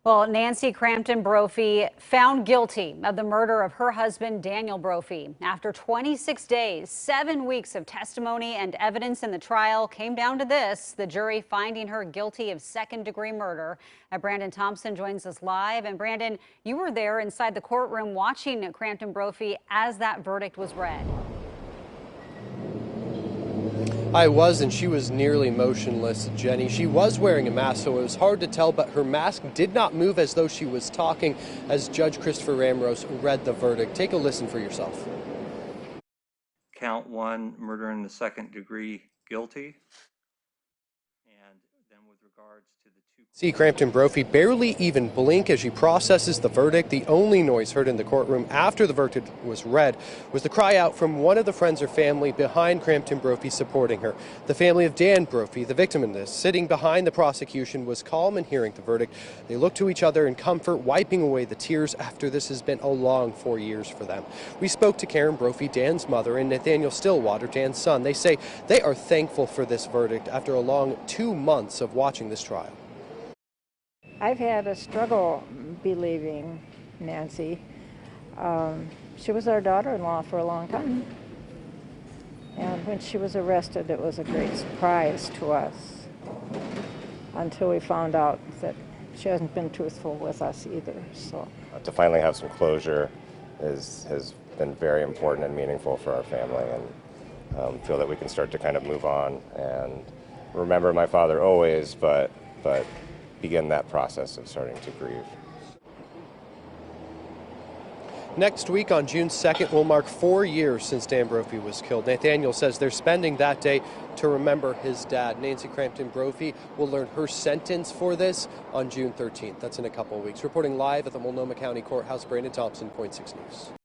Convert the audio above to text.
Well, Nancy Crampton Brophy found guilty of the murder of her husband, Daniel Brophy. After 26 days, 7 weeks of testimony and evidence in the trial came down to this, the jury finding her guilty of second-degree murder. Brandon Thompson joins us live. And Brandon, you were there inside the courtroom watching Crampton Brophy as that verdict was read. I was, and she was nearly motionless, Jenny. She was wearing a mask, so it was hard to tell, but her mask did not move as though she was talking as Judge Christopher Ramros read the verdict. Take a listen for yourself. Count 1, murder in the second degree, guilty. And then with regards to the two... See Crampton Brophy barely even blink as she processes the verdict. The only noise heard in the courtroom after the verdict was read was the cry out from one of the friends or family behind Crampton Brophy supporting her. The family of Dan Brophy, the victim in this, sitting behind the prosecution, was calm in hearing the verdict. They looked to each other in comfort, wiping away the tears after this has been a long 4 years for them. We spoke to Karen Brophy, Dan's mother, and Nathaniel Stillwater, Dan's son. They say they are thankful for this verdict after a long 2 months of watching this trial. I've had a struggle believing Nancy. She was our daughter-in-law for a long time. And when she was arrested, it was a great surprise to us until we found out that she hasn't been truthful with us either. So to finally have some closure has been very important and meaningful for our family, and feel that we can start to kind of move on and remember my father always, but begin that process of starting to grieve. Next week on June 2nd will mark 4 years since Dan Brophy was killed. Nathaniel says they're spending that day to remember his dad. Nancy Crampton Brophy will learn her sentence for this on June 13th. That's in a couple of weeks. Reporting live at the Multnomah County Courthouse, Brandon Thompson, Point 6 News.